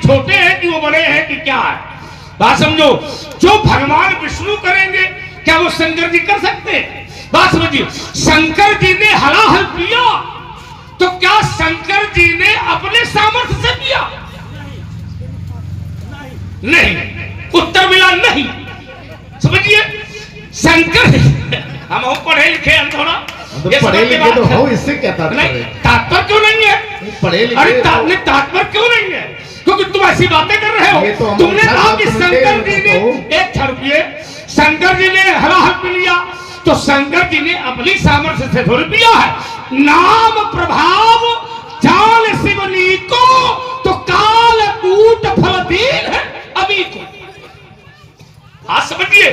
छोटे हैं कि वो बड़े हैं कि क्या है? बात समझो। जो भगवान विष्णु करेंगे क्या वो शंकर जी कर सकते हैं? बात समझिए। शंकर जी ने हलाहल पिया तो क्या शंकर जी ने अपने सामर्थ्य से पिया? नहीं। उत्तर मिला नहीं। समझिए शंकर हम पढ़े लिखे हैं थोड़ा, पढ़े लिखे तो हो, इससे क्या तात्पर्य? तात्पर्य क्यों नहीं है? पढ़े लिखे। अरे तात्पर्य क्यों नहीं है? क्योंकि तुम ऐसी बातें कर रहे हो। तो तुमने कहा कि शंकर जी ने एक रुपये, शंकर जी ने हलाहल पी लिया तो शंकर जी ने अपनी सामर्थ्य से थोड़ी पिया है। नाम प्रभाव जाल शिवनी को तो काल कूट फल दीन है अभी को। हाँ समझिए।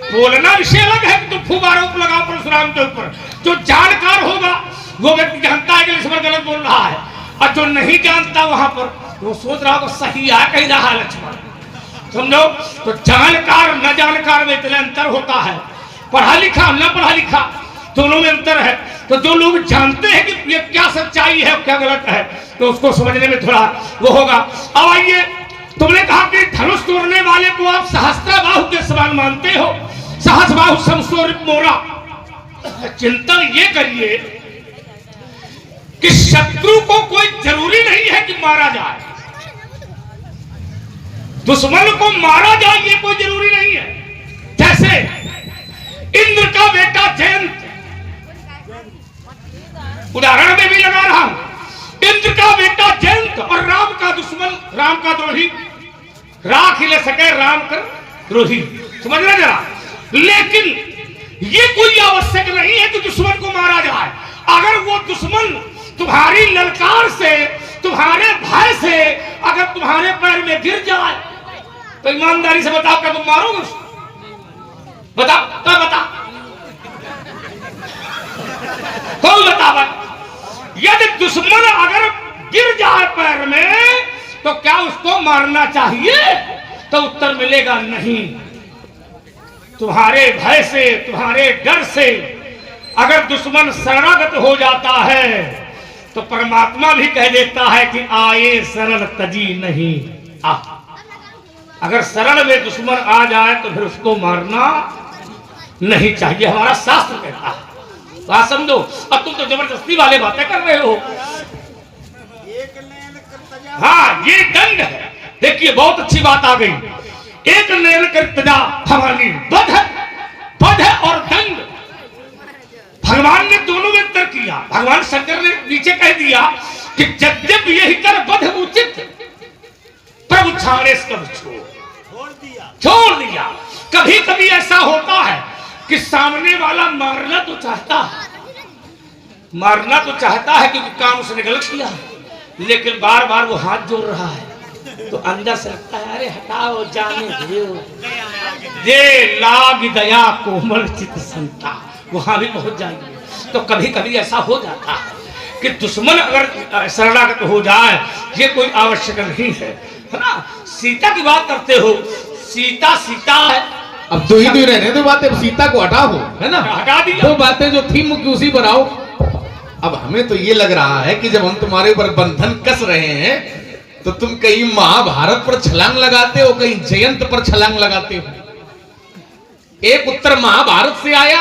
बोलना विषय अलग है कि तुम खूब आरोप लगाओ परशुराम के ऊपर। जो जानकार होगा वो व्यक्ति जानता है कि लक्ष्मण गलत बोल रहा है, और जो नहीं जानता वहां पर वो सोच रहा होगा सही है कह रहा है लक्ष्मण। समझो। तो जानकार न जानकार में इतना अंतर होता है। पढ़ा लिखा न पढ़ा लिखा दोनों में अंतर है। तो जो लोग जानते हैं कि ये क्या सच्चाई है क्या गलत है तो उसको समझने में थोड़ा वो होगा। अब आइए, तुमने कहा कि धनुष तोड़ने वाले को आप सहस्त्रबाहु के समान मानते हो। सहस्त्रबाहु समसोरित मोरा। चिंतन ये करिए कि शत्रु को कोई जरूरी नहीं है कि मारा जाए, दुश्मन को मारा जाए ये कोई जरूरी नहीं है। जैसे इंद्र का बेटा जयंत, उदाहरण में भी लगा रहा हूं। इंद्र का बेटा जयंत और राम का दुश्मन, राम का द्रोही, राख ही ले सके राम कर द्रोही। समझना जरा। लेकिन ये कोई आवश्यक नहीं है कि दुश्मन को मारा जाए। अगर वो दुश्मन तुम्हारी ललकार से, तुम्हारे भय से अगर तुम्हारे पैर में गिर जाए तो ईमानदारी से बताओ क्या तुम मारोगे उसको? बताओ क्या बता कौन बतावा? यदि दुश्मन अगर गिर जाए पैर में तो क्या उसको मारना चाहिए? तो उत्तर मिलेगा नहीं। तुम्हारे भय से, तुम्हारे डर से अगर दुश्मन शरणागत हो जाता है तो परमात्मा भी कह देता है कि आए शरण तजी नहीं आ। अगर शरण में दुश्मन आ जाए तो फिर उसको मारना नहीं चाहिए, हमारा शास्त्र कहता है। बात समझो। अब तुम तो जबरदस्ती वाले बातें कर रहे हो। हाँ ये दंड है। देखिए बहुत अच्छी बात आ गई। एक नयन कर तजा भवानी बध है और दंड। भगवान ने दोनों में अंतर किया। भगवान शंकर ने नीचे कह दिया कि जब यही कर बध उचित प्रभु छाड़े सब छोड़ दिया। कभी कभी ऐसा होता है कि सामने वाला मारना तो चाहता है क्योंकि काम उसने गलत किया, लेकिन बार बार वो हाथ जोड़ रहा है तो अंदर से लगता है अरे हटाओ जाने दो, दे लाग दया कोमल चित संता, वहां भी पहुंच जाएंगे। तो कभी कभी ऐसा हो जाता है कि दुश्मन अगर शरणागत हो जाए ये कोई आवश्यक नहीं है ना। सीता की बात करते हो, सीता है। अब दो ही रहने दो बातें, सीता को हटाओ है ना, हटा दिया। वो बातें जो थी मुख्य उसी पर आओ। अब हमें तो ये लग रहा है कि जब हम तुम्हारे ऊपर बंधन कस रहे हैं तो तुम कहीं महाभारत पर छलांग लगाते हो, कहीं जयंत पर छलांग लगाते हो। एक उत्तर महाभारत से आया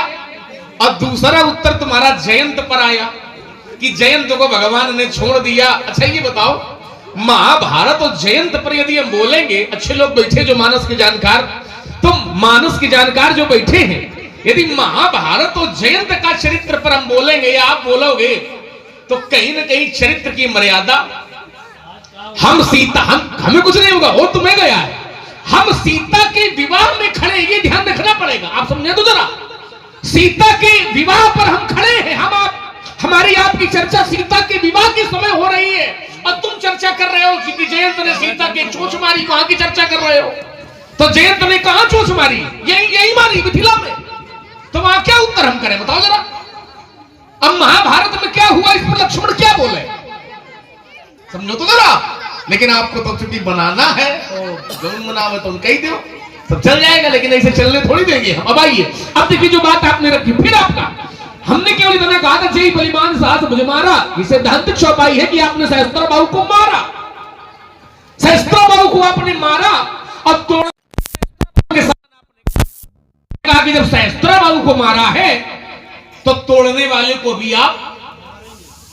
और दूसरा उत्तर तुम्हारा जयंत पर आया कि जयंत को भगवान ने छोड़ दिया। अच्छा ये बताओ, महाभारत और जयंत पर यदि हम बोलेंगे, अच्छे लोग बैठे जो मानस के जानकार, तो मानस के जानकार जो बैठे हैं, यदि महाभारत और जयंत का चरित्र पर हम बोलेंगे या आप बोलोगे तो कहीं ना कहीं चरित्र की मर्यादा, हम सीता, हमें कुछ नहीं होगा, वो तुम्हें गया है, हम सीता के विवाह में खड़े, ये ध्यान रखना पड़ेगा। आप समझे तो जरा, सीता के विवाह पर हम खड़े हैं। हमारी आपकी चर्चा सीता के विवाह के समय हो रही है और तुम चर्चा कर रहे हो कि जयंत ने सीता के चोंच मारी, वहां की चर्चा कर रहे हो। तो जयंत ने कहा चोंच मारी? यही मारी मिथिला में। तो वहां क्या उत्तर हम करें बताओ जरा। अब महाभारत में क्या हुआ, इस पर लक्ष्मण क्या बोले, समझो तो जरा। लेकिन आपको तो चूंकि बनाना है तो जो बनावे तो कही दो, सब चल जाएगा, लेकिन ऐसे चलने थोड़ी देंगे हम। अब आइए, अब देखिए जो बात आपने रखी, फिर आपका हमने केवल इतना कहा था जय बलिमान साहस मुझे मारा, ये सिद्धांत चौपाई है कि आपने सहस्त्रबाहु को मारा। सहस्त्रबाहु को आपने मारा और तोड़ के साथ आपने कहा कि जब सहस्त्रा बाबू को मारा है तो तोड़ने वाले को भी आप,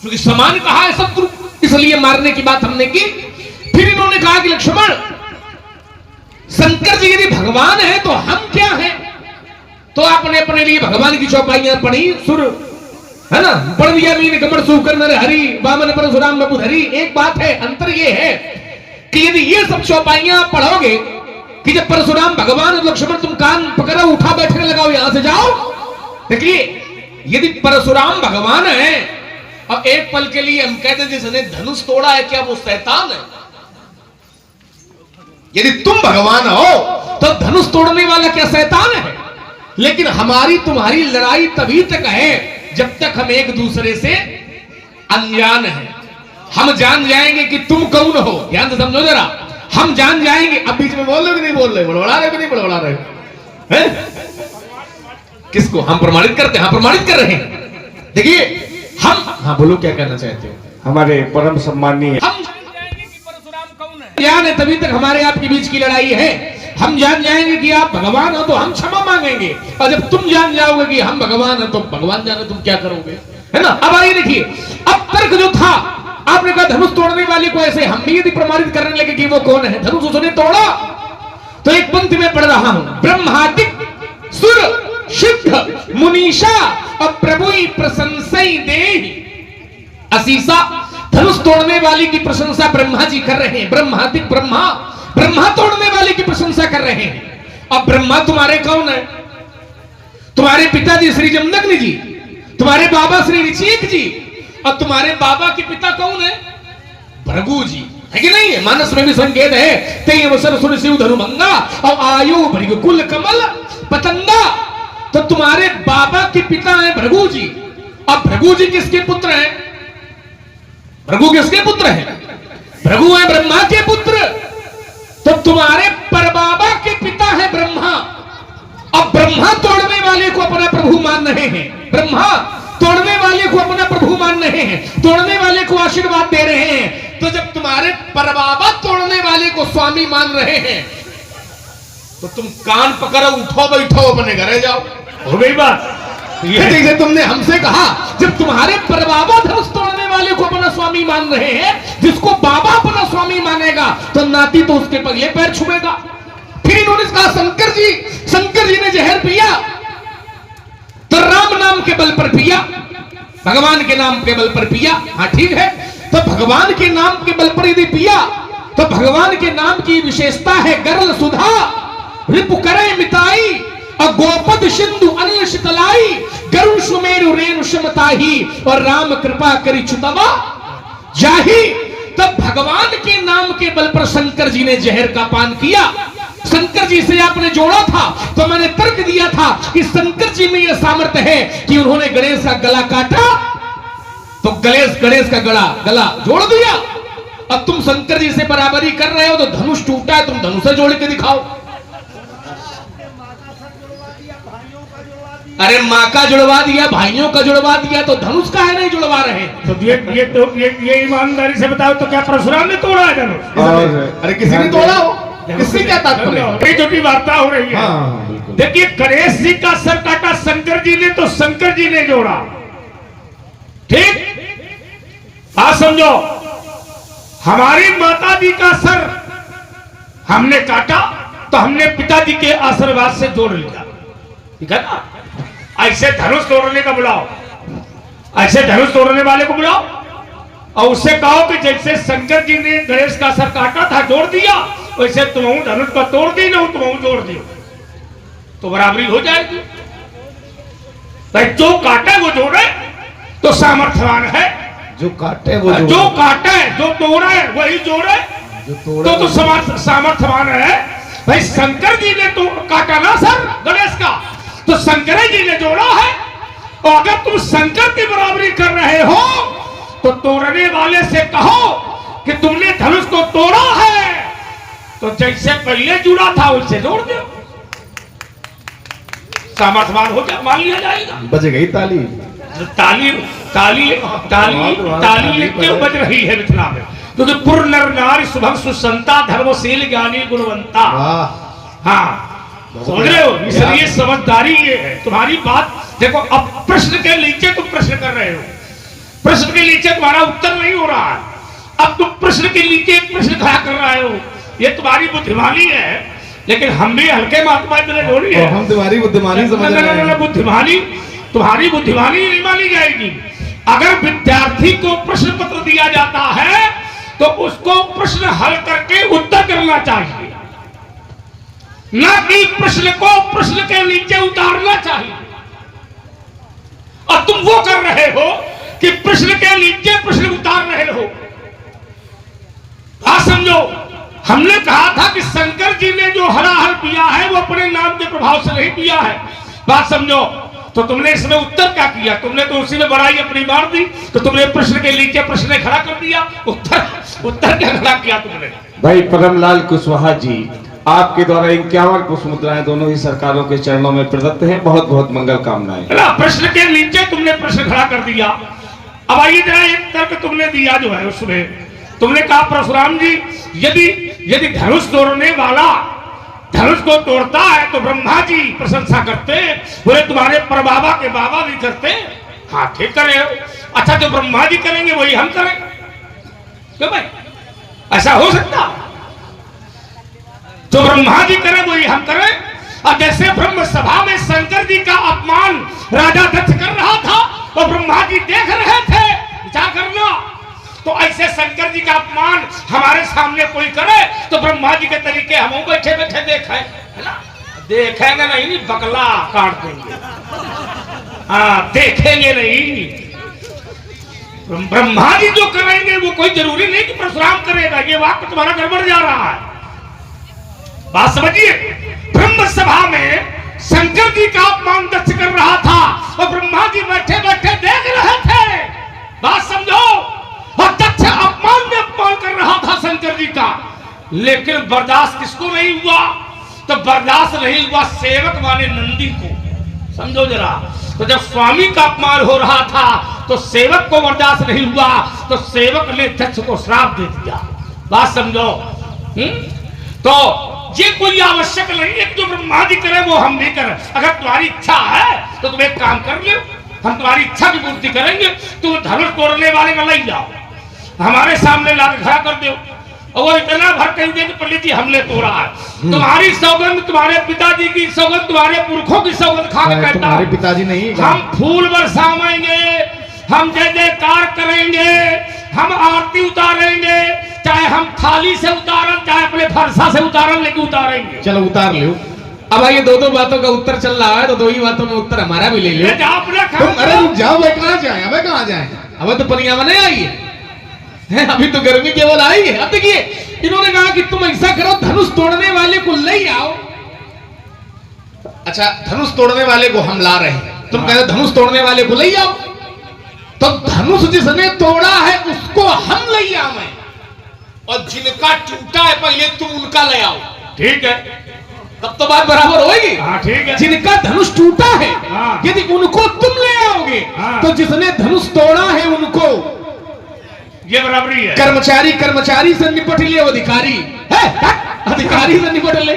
क्योंकि समान कहा है शत्रु, इसलिए मारने की बात हमने की। फिर इन्होंने कहा कि लक्ष्मण, शंकर जी यदि भगवान है तो हम क्या हैं? तो आपने अपने लिए भगवान की चौपाइयां पढ़ी, सुर है ना, पढ़ दिया मीन कमर सूकर नर हरि वामन परशुराम बबुधरी। एक बात है, अंतर ये है कि यदि ये सब चौपाइयां पढ़ोगे कि जब परशुराम भगवान और लक्ष्मण तुम कान पकड़ो, उठा बैठने लगाओ, यहां से जाओ। देखिए, यदि परशुराम भगवान है और एक पल के लिए हम कहते जिसने धनुष तोड़ा है, क्या वो शैतान है? यदि तुम भगवान हो तो धनुष तोड़ने वाला क्या शैतान है? लेकिन हमारी तुम्हारी लड़ाई तभी तक है जब तक हम एक दूसरे से अनजान हैं। हम जान जाएंगे कि तुम कौन हो, ध्यान से समझो जरा, हम जान जाएंगे। अब बीच में बोल रहे हो कि नहीं बोल रहे, बड़बड़ा रहे हो कि नहीं बड़बड़ा रहे हैं? किसको हम प्रमाणित करते हैं? हाँ, प्रमाणित कर रहे हैं। देखिए हम, हाँ बोलो, क्या कहना चाहते हो? हमारे परम सम्मानीय हम जान जाएंगे कि परशुराम कौन है, ज्ञान है, तभी तक हमारे आपके बीच की लड़ाई है। हम जान जाएंगे कि आप भगवान हो तो हम क्षमा मांगेंगे, और जब तुम जान जाओगे कि हम भगवान हैं तो भगवान जाने तुम क्या करोगे, है ना। अब आइए देखिए, अब तर्क जो था, आपने कहा धनुष तोड़ने वाले को ऐसे, हम भी यदि प्रमाणित करने लगे कि वो कौन है, धनुष उसने तोड़ा, तो एक पंक्ति में पढ़ रहा हूं, ब्रह्मादिक सुर सिद्ध मुनीषा और प्रभु प्रशंसई देहि असीसा। धनुष तोड़ने वाले की प्रशंसा ब्रह्मा जी कर रहे हैं, ब्रह्मादिक ब्रह्मा, ब्रह्मा तोड़ने वाले की प्रशंसा कर रहे हैं। अब ब्रह्मा तुम्हारे कौन है? तुम्हारे पिताजी श्री जमदग्नि जी, तुम्हारे बाबा श्री ऋषिक जी, और तुम्हारे बाबा के पिता कौन है? भृगु जी, है कि नहीं है? मानस में भी संकेत है, तेय अवसर सुर शिव धनुमंगा और आयु भृगु कुल कमल पतंगा। तो तुम्हारे बाबा के पिता है भृगु जी, अब भृगु जी किसके पुत्र हैं? भृगु किसके पुत्र हैं? भृगु है ब्रह्मा के पुत्र। तो तुम्हारे परबाबा के पिता है ब्रह्मा। अब ब्रह्मा तोड़ने वाले को अपना प्रभु मान रहे हैं, ब्रह्मा तोड़ने वाले को अपना प्रभु मान रहे हैं, तोड़ने वाले को आशीर्वाद दे रहे हैं। तो जब तुम्हारे परबाबा तोड़ने वाले को स्वामी मान रहे हैं तो तुम कान पकड़ो, उठो बैठो, अपने घरे जाओ। हो गई बात। ये जैसे तुमने हमसे कहा, जब तुम्हारे परबाबा धनुष तोड़ने वाले को अपना स्वामी मान रहे हैं, जिसको बाबा अपना स्वामी मानेगा तो नाती तो उसके पगले पैर छुएगा। फिर इन्होंने कहा शंकर जी ने जहर पिया तो राम नाम के बल पर पिया, भगवान के नाम के बल पर पिया। हाँ ठीक है, तो भगवान के नाम के बल पर यदि पिया तो भगवान के नाम की विशेषता है गरल सुधा, रिपु करे मिताई और गोपद सिंधु अनिल शीतलाई, गरुण सुमेरु रेणु समताही और राम कृपा करी चुतवा जाही। तब भगवान के नाम के बल पर शंकर जी ने जहर का पान किया। शंकर जी से आपने जोड़ा था तो मैंने तर्क दिया था कि शंकर जी में यह सामर्थ्य है कि उन्होंने गणेश का गला काटा तो गणेश का गला जोड़ दिया। अब तुम शंकर जी से बराबरी कर रहे हो तो धनुष टूटा है, तुम धनुष से जोड़ के दिखाओ। अरे माँ का जुड़वा दिया, भाइयों का जुड़वा दिया, तो धनुष का है नहीं जुड़वा रहे। तो ये ईमानदारी से बताओ, तो क्या परशुराम ने तोड़ा है धनुष? अरे किसी ने तोड़ा हो, किससे क्या तात्पर्य? बड़ी छोटी वार्ता हो रही है। देखिए, गणेश जी का सर काटा शंकर जी ने तो शंकर जी ने जोड़ा, ठीक? बात समझो, हमारी माता जी का सर हमने काटा तो हमने पिताजी के आशीर्वाद से जोड़ लिया, ठीक है ना। ऐसे धनुष तोड़ने का बुलाओ, ऐसे धनुष तोड़ने वाले को बुलाओ और उससे कहो कि जैसे शंकर जी ने गणेश का सर काटा था, जोड़ दिया, वैसे तुम धनुष को तोड़ दी ना, तुम जोड़ दियो तो बराबरी हो जाएगी। भाई जो काटे वो जोड़े तो सामर्थ्यवान है, जो काटे वो जो काटे, जो तोड़े वही जोड़े, तो सामर्थ्यवान है। भाई शंकर जी ने तो काटा ना सर गणेश का, तो शंकर जी ने जोड़ा है। और अगर तुम शंकर की बराबरी कर रहे हो तो तोड़ने वाले से कहो कि तुमने धनुष को तोड़ा है, तो जैसे पहले जुड़ा था उससे जोड़ दो, सामर्थ्यवान हो जाए, मान लिया जाएगा। बज गई ताली, ताली ताली ताली ताली क्यों बज रही है मिथिला में? क्योंकि पुर नर नारी शुभम सुसंता धर्मशील ज्ञानी गुणवंता। वाह हाँ समझ रहे हो, इसलिए समझदारी ये है तुम्हारी बात। देखो अब प्रश्न के नीचे तुम प्रश्न कर रहे हो, प्रश्न के नीचे तुम्हारा उत्तर नहीं हो रहा है, अब तुम प्रश्न के नीचे एक प्रश्न खड़ा कर रहे हो, ये तुम्हारी बुद्धिमानी है। लेकिन हम भी हल्के महात्मा थोड़ी है, हम तुम्हारी बुद्धिमानी समझ रहे हैं। बुद्धिमानी तुम्हारी बुद्धिमानी नहीं मानी जाएगी। अगर विद्यार्थी को प्रश्न पत्र दिया जाता है तो उसको प्रश्न हल करके उत्तर करना चाहिए, न कि प्रश्न को प्रश्न के नीचे उतारना चाहिए। और तुम वो कर रहे हो कि प्रश्न के नीचे प्रश्न उतार रहे हो। बात समझो, हमने कहा था कि शंकर जी ने जो हरा हल पिया है वो अपने नाम के प्रभाव से नहीं पिया है। बात समझो, तो तुमने इसमें उत्तर क्या किया? तुमने तो उसी में बड़ाई अपनी मार दी, तो तुमने प्रश्न के नीचे प्रश्न खड़ा कर दिया, उत्तर क्या खड़ा किया तुमने? भाई परमलाल कुशवाहा जी, आपके द्वारा 51 पुष्प मुद्राएं दोनों ही सरकारों के चरणों में प्रदत्त हैं। बहुत बहुत मंगल कामनाएं। प्रश्न के नीचे तुमने प्रश्न खड़ा कर दिया। अब आइए जरा एक तर्क तुमने दिया जो है उसमें तुमने कहा परशुराम जी यदि धनुष तोड़ने वाला धनुष को तोड़ता है तो ब्रह्मा जी प्रशंसा करते, बोले तुम्हारे परबाबा के बाबा भी करते। हाँ ठीक करे हो। अच्छा जो ब्रह्मा जी करेंगे वही हम करें क्यों भाई? ऐसा हो सकता? जो ब्रह्मा जी करें वही हम करें। और जैसे ब्रह्म सभा में शंकर जी का अपमान राजा दक्ष कर रहा था और ब्रह्मा जी देख रहे थे, विचार करना, तो ऐसे शंकर जी का अपमान हमारे सामने कोई करे तो ब्रह्मा जी के तरीके हम बैठे बैठे देखें, है ना? देखेंगे नहीं, बकला काट देंगे। हाँ देखेंगे नहीं। ब्रह्मा जी जो करेंगे वो कोई जरूरी नहीं कि परशुराम करेगा। ये वाक्य तुम्हारा गड़बड़ जा रहा है। बात समझिए, ब्रह्म सभा में शंकर जी का अपमान दक्ष कर रहा था और ब्रह्मा जी बैठे बैठे देख रहे थे। बात समझो, और दक्ष अपमान में अपमान कर रहा था शंकर जी का, लेकिन बर्दाश्त किसको नहीं हुआ? तो बर्दाश्त नहीं हुआ सेवक वाले नंदी को। समझो जरा, तो जब स्वामी का अपमान हो रहा था तो सेवक को बर्दाश्त नहीं हुआ, तो सेवक ने दक्ष को श्राप दे दिया। बात समझो। तो ये कोई आवश्यक नहीं है कि जो ब्रह्मा जी करे वो हम भी करें। अगर तुम्हारी इच्छा है तो तुम एक काम कर लो, हम तुम्हारी इच्छा की पूर्ति करेंगे। तुम धनुष तोड़ने वाले का ले जाओ, हमारे सामने ला खड़ा कर दो, और वो इतना भर कह दे कि पंडित जी हमने तोड़ा है। तुम्हारी सौगंध, तुम्हारे पिताजी की सौगंध, तुम्हारे पुरखों की सौगंध खा के कहता तुम्हारे पिताजी नहीं, हम फूल बरसाएंगे, हम जय जयकार करेंगे, हम आरती उतारेंगे, चाहे हम थाली से उतारन चाहे अपने फरसा से उतारन, लेके उतारेंगे। चलो उतार लो। अब आइए दो बातों का उत्तर चल रहा है तो दो ही बातों में उत्तर हमारा भी ले लो। अरे रुक जाओ भाई, कहाँ जाए? अबे कहाँ जाए? अब तो पनिया में नहीं आई है, अभी तो गर्मी केवल आई है। अब देखिए इन्होंने कहा कि तुम ऐसा करो, धनुष तोड़ने वाले को ले आओ। अच्छा, धनुष तोड़ने वाले को हम ला रहे हैं, तुम कह रहे धनुष तोड़ने वाले को ले आओ, तो धनुष जिसने तोड़ा है उसको हम ले आवे, और जिनका टूटा है पहले तुम उनका ले आओ। ठीक है, तब तो बात बराबर होगी। हाँ ठीक है। जिनका धनुष टूटा है हाँ। यदि उनको तुम ले आओगे हाँ। तो जिसने धनुष तोड़ा है उनको, ये बराबरी है। कर्मचारी से निपट ले, अधिकारी है, अधिकारी से निपट ले।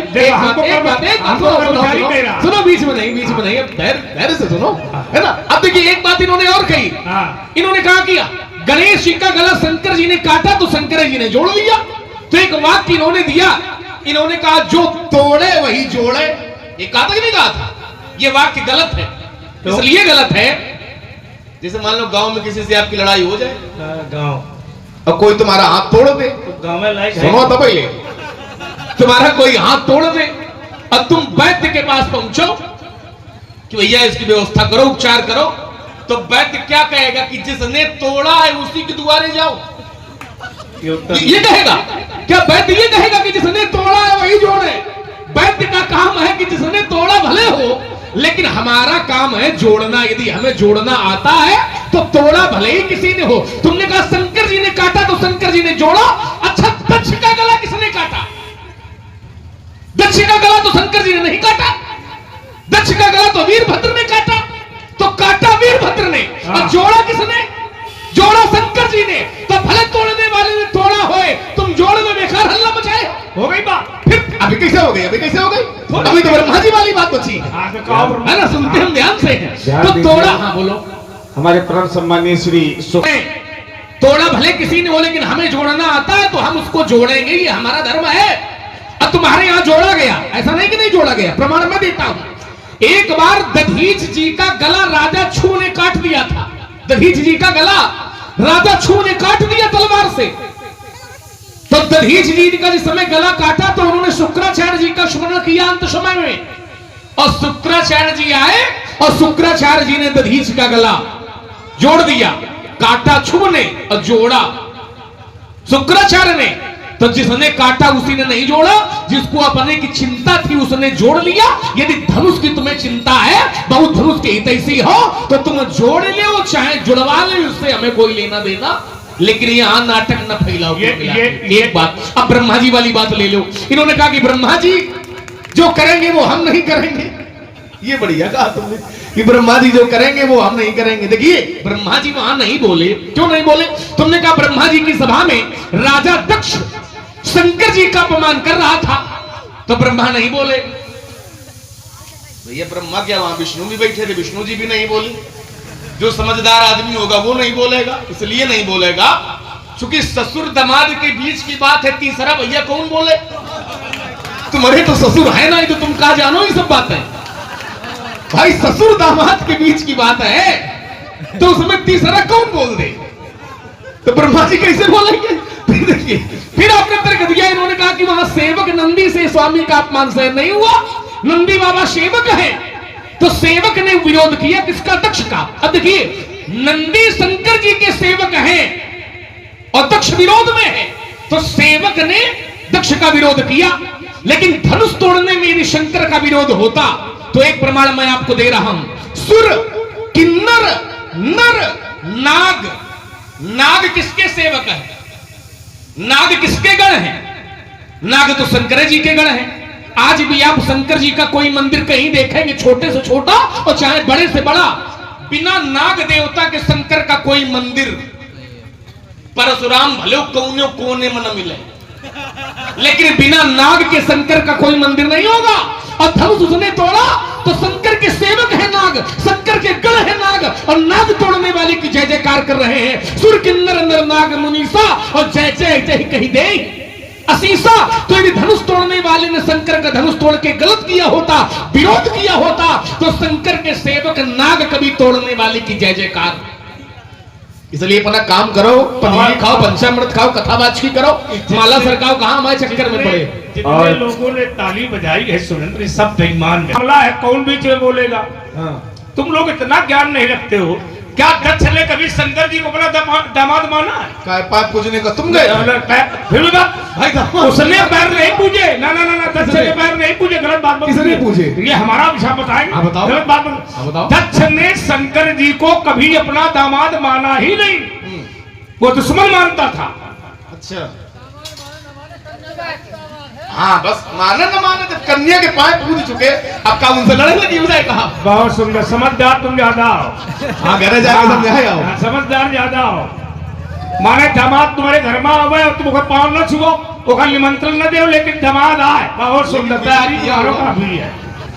सुनो, बीच में नहीं, अब धैर्य से सुनो, है ना? अब देखिए एक बात इन्होंने और कही। इन्होंने कहा कि गणेश जी का गला शंकर जी ने काटा तो शंकर जी ने जोड़ लिया। तो एक वाक्य इन्होंने दिया, इन्होंने कहा जो तोड़े वही जोड़े। ये कहा था कि नहीं कहा था? ये वाक्य गलत है। तो इसलिए गलत है, जैसे मान लो गांव में किसी से आपकी लड़ाई हो जाए, गांव और कोई तुम्हारा हाथ तोड़ दे, तो गांव में लाइक सुनो तो पहले, तुम्हारा कोई हाथ तोड़ दे और तुम वैद्य के पास पहुंचो कि भैया इसकी व्यवस्था करो, उपचार करो, तो वैद्य क्या कहेगा कि जिसने तोड़ा है उसी के द्वारे जाओ। ये कहेगा क्या? वैद्य ये कहेगा कि जिसने तोड़ा है वही जोड़े। वैद्य का काम है कि जिसने तोड़ा भले हो, लेकिन हमारा काम है जोड़ना। यदि हमें जोड़ना आता है तो तोड़ा भले ही किसी ने हो। तुमने कहा शंकर जी ने काटा तो शंकर जी ने जोड़ा। अच्छा, दक्ष का गला किसने काटा? दक्ष का गला तो शंकर जी ने नहीं काटा, दक्ष का गला तो वीरभद्र ने काटा। तो काटा वीरभद्र ने और जोड़ा किसने? जोड़ा शंकर जी ने। तो भले तोड़ने वाले ने तोड़ा हो हो गई बात। फिर अभी कैसे हो गई, अभी कैसे हो गई? अभी तो ब्रह्मा जी वाली बात बची है ना, सुनते हम ध्यान से हैं। ध्यान तो दीजिए। तोड़ा, हाँ बोलो। हमारे परम सम्मानीय श्री तोड़ा भले किसी ने हो, लेकिन हमें जोड़ना आता है तो हम उसको जोड़ेंगे, ये हमारा धर्म है। अब तुम्हारे यहाँ जोड़ा गया, ऐसा नहीं कि नहीं जोड़ा गया, प्रमाण मैं देता हूं। एक बार दधीच जी का गला राजा छू ने काट दिया था। दधीच जी का गला राजा छू ने काट दिया तलवार से। तो दधीच जी का जिस समय गला काटा तो उन्होंने शुक्राचार्य जी का स्मरण किया अंत समय में, और शुक्राचार्य जी आए और शुक्राचार्य जी ने दधीच का गला जोड़ दिया। काटा छुप ने और जोड़ा शुक्राचार्य ने। तो जिसने काटा उसी ने नहीं जोड़ा, जिसको अपने की चिंता थी उसने जोड़ लिया। यदि धनुष की तुम्हें चिंता है, बहुत धनुष के हितैषी हो, तो तुम जोड़ ले, चाहे जुड़वा ले, उससे हमें कोई लेना देना, लेकिन यहाँ नाटक न फैलाओ। ये एक बात। अब ब्रह्मा जी वाली बात ले लो। इन्होंने कहा कि ब्रह्मा जी जो करेंगे वो हम नहीं करेंगे। ये बढ़िया कहा तुमने कि ब्रह्मा जी जो करेंगे वो हम नहीं करेंगे। देखिए ब्रह्मा जी वहां नहीं बोले, क्यों नहीं बोले? तुमने कहा ब्रह्मा जी की सभा में राजा दक्ष शंकर जी का अपमान कर रहा था, तो ब्रह्मा नहीं बोले। भैया ब्रह्मा क्या, वहां विष्णु भी बैठे थे, विष्णु जी भी नहीं बोले। जो समझदार आदमी होगा वो नहीं बोलेगा। इसलिए नहीं बोलेगा क्योंकि ससुर दामाद के बीच की बात है, तीसरा भैया कौन बोले? तुम्हारे तो ससुर है ना, तो तुम कहा जानो ये सब बातें। भाई ससुर दामाद के बीच की बात है, तो उसमें तीसरा कौन बोल दे? तो ब्रह्मा जी कैसे बोलेंगे? फिर देखिए, फिर आपने तर्क दिया। इन्होंने कहा कि वहां सेवक नंदी से स्वामी का अपमान सहन नहीं हुआ। नंदी बाबा सेवक है, तो सेवक ने विरोध किया किसका? दक्ष का। अब देखिए नंदी शंकर जी के सेवक हैं और दक्ष विरोध में है, तो सेवक ने दक्ष का विरोध किया। लेकिन धनुष तोड़ने में यदि शंकर का विरोध होता तो एक प्रमाण मैं आपको दे रहा हूं। सुर, किन्नर, नर, नाग। नाग किसके सेवक है? नाग किसके गण है? नाग तो शंकर जी के गण है। आज भी आप शंकर जी का कोई मंदिर कहीं देखेंगे, छोटे से छोटा और चाहे बड़े से बड़ा, बिना नाग देवता के शंकर का कोई मंदिर, परशुराम भले कौने कोने में न मिले, लेकिन बिना नाग के शंकर का कोई मंदिर नहीं होगा। और धनुष उसने तोड़ा तो शंकर के सेवक है नाग, शंकर के गण है नाग, और नाग तोड़ने वाले की जय जयकार कर रहे हैं। सुर, किन्नर, नर, नाग, मुनीसा, और जय जय जय कही दे असीसा। तो यदि धनुष तोड़ने वाले ने शंकर का धनुष तोड़ के गलत किया होता, विरोध किया होता, तो शंकर के सेवक नाग कभी तोड़ने वाले की जय जयकार। इसलिए अपना काम करो, पनीर खाओ, पंचामृत खाओ, कथावाचकी करो, माला सरकाओ, कहां हमारे चक्कर में पड़े। जितने लोगों ने ताली बजाई है सुरेंद्र, सब बेईमान मामला है, कौन बीच में बोलेगा? तुम लोग इतना ज्ञान नहीं रखते हो। क्या दक्ष ने कभी शंकर जी को अपना दामाद माना है? काय पाप पूजने का तुम गए? फिर भी भाई उसने पैर नहीं पूजे। ना ना ना, दक्ष ने पैर नहीं पूजे, गलत बात। किसने पूजे? ये हमारा विषय बताएंगे। बताओ, गलत बात बताओ। दक्ष ने शंकर जी को कभी अपना दामाद माना ही नहीं, वो दुश्मन मानता था। अच्छा, हाँ बस माने न माने, जब कन्या के पाए पूज चुके, अब का उनसे लड़ने लगी उसे कहा। बहुत सुंदर, समझदार तुम ज्यादा हो। हाँ घरे जाके समझाए आओ। समझदार ज्यादा हो। माने दामाद तुम्हारे घर में आवे और तुम पाँव न छुओ, ओका निमंत्रण न दो, लेकिन दामाद आए। बहुत सुंदर, तैयारी का भी है।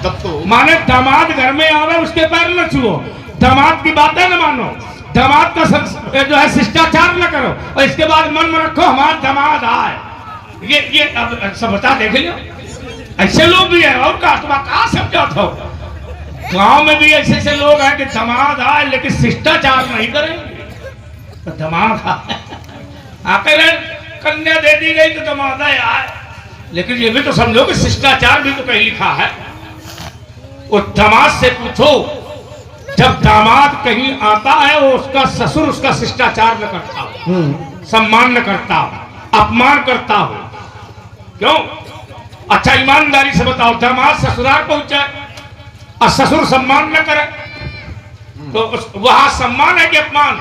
तब तो माने दामाद घर में आवे, उसके पैर न छुओ, दामाद की बातें न मानो, दामाद का जो है शिष्टाचार न करो, और इसके बाद मन में रखो हमारा दामाद आए। ये अब समझता देख लियो, ऐसे लोग भी है। और कहा समझात हो? गांव में भी ऐसे ऐसे लोग हैं कि दामाद आए लेकिन शिष्टाचार नहीं करेंगे, तो दामाद आकर कन्या दे दी गई तो दामाद आए, लेकिन ये भी तो समझो कि शिष्टाचार भी तो कहीं लिखा है। वो दामाद से पूछो, जब दामाद कहीं आता है वो उसका ससुर उसका शिष्टाचार न करता हो, सम्मान न करता हो, अपमान करता हो। क्यों? अच्छा ईमानदारी से बताओ, दामाद ससुराल पहुंचा और ससुर सम्मान न करे तो वहां सम्मान है कि अपमान?